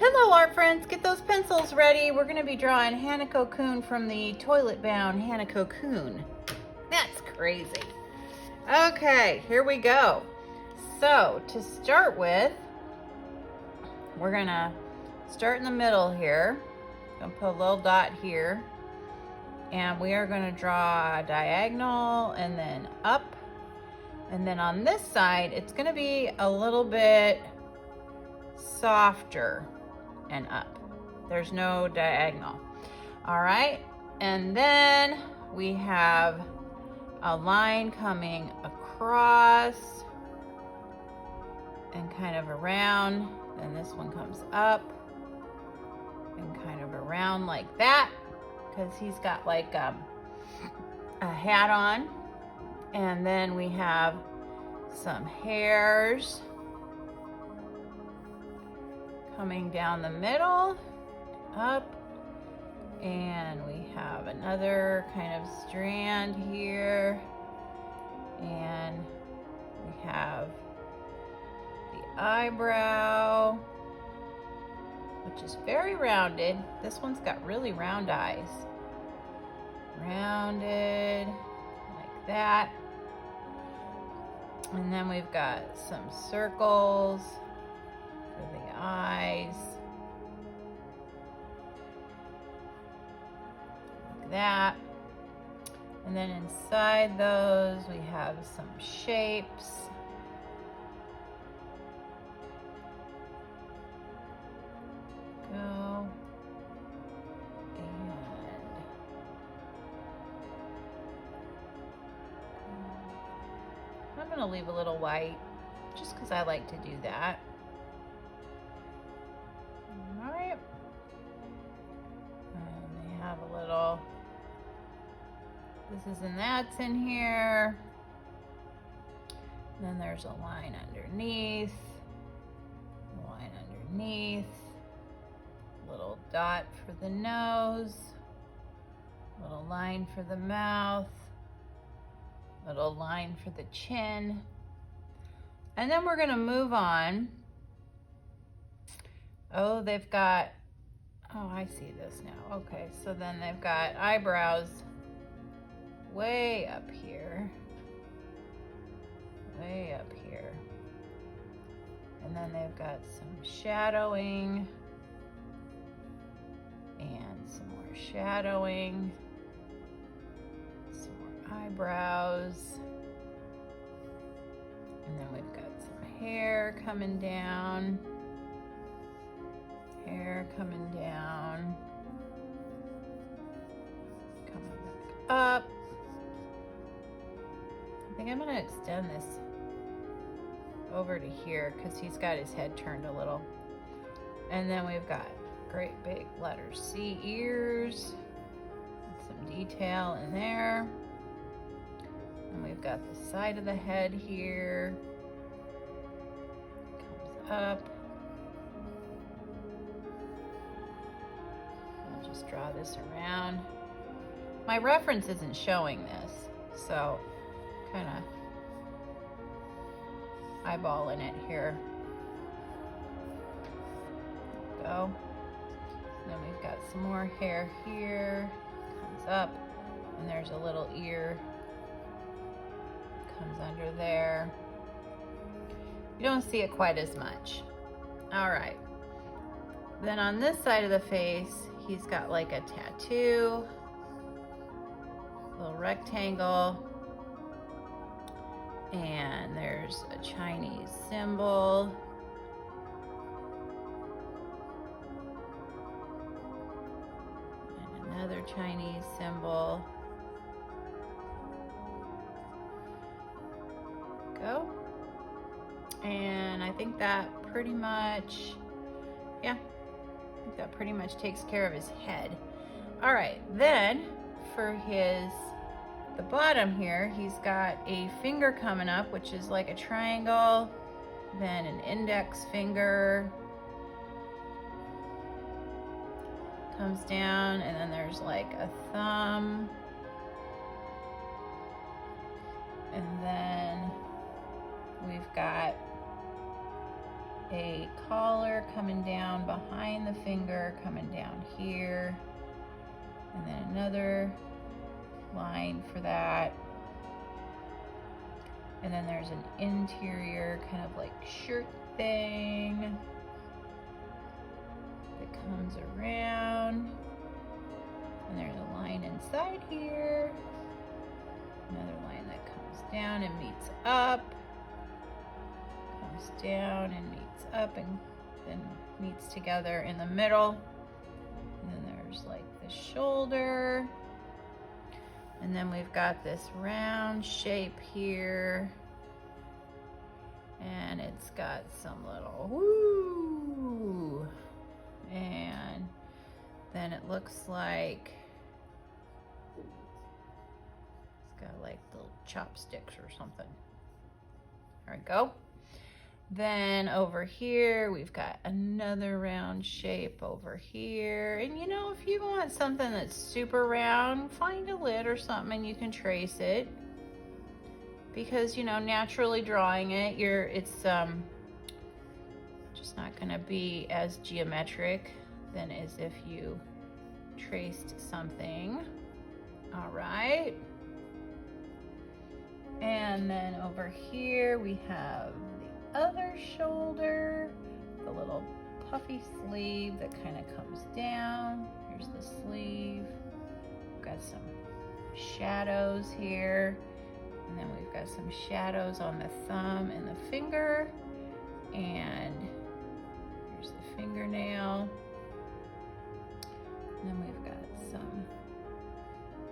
Hello art friends, get those pencils ready. We're going to be drawing Hanako Kun from the Toilet Bound Hanako Kun. That's crazy. Okay, here we go. So to start with, we're going to start in the middle here. I'm going to put a little dot here. And we are going to draw a diagonal and then up. And then on this side, it's going to be a little bit softer and up. There's no diagonal. All right. And then we have a line coming across and kind of around. Then this one comes up and kind of around like that, because he's got like a hat on. And then we have some hairs coming down the middle, up, and we have another kind of strand here, and we have the eyebrow, which is very rounded. This one's got really round eyes. Rounded like that. And then we've got some circles for the eyes. Like that. And then inside those we have some shapes. Go. I'm going to leave a little white just because I like to do that. All right. And they have a little this is and that's in here. And then there's a line underneath. A line underneath. Little dot for the nose. Little line for the mouth. Little line for the chin. And then we're gonna move on. Oh, they've got, oh, I see this now. Okay, so then they've got eyebrows way up here. Way up here. And then they've got some shadowing. And some more shadowing. Eyebrows, and then we've got some hair coming down, coming back up. I think I'm going to extend this over to here because he's got his head turned a little. And then we've got great big letter C ears, some detail in there. And we've got the side of the head here, comes up. I'll just draw this around. My reference isn't showing this, so kind of eyeballing it here. Go. And then we've got some more hair here, comes up, and there's a little ear. Comes under there. You don't see it quite as much. All right. Then on this side of the face, he's got like a tattoo, little rectangle, and there's a Chinese symbol. And another Chinese symbol. Go. And I think that pretty much, yeah, I think that pretty much takes care of his head. All right, then for the bottom here, he's got a finger coming up, which is like a triangle, then an index finger comes down, and then there's like a thumb, and then we've got a collar coming down behind the finger, coming down here, and then another line for that. And then there's an interior kind of like shirt thing that comes around. And there's a line inside here. Another line that comes down and meets up. Comes down and meets up and then meets together in the middle. And then there's like the shoulder. And then we've got this round shape here. And it's got some little woo. And then it looks like it's got like little chopsticks or something. There we go. Then over here, we've got another round shape over here. And you know, if you want something that's super round, find a lid or something and you can trace it. Because, you know, naturally drawing it, it's just not gonna be as geometric than as if you traced something. All right. And then over here, we have other shoulder, the little puffy sleeve that kind of comes down. Here's the sleeve. We've got some shadows here, and then we've got some shadows on the thumb and the finger, and here's the fingernail. And then we've got some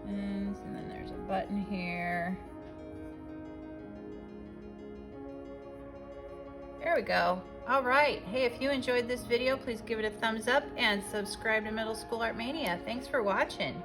ends, and then there's a button here. There we go. All right. Hey, if you enjoyed this video, please give it a thumbs up and subscribe to Middle School Art Mania. Thanks for watching.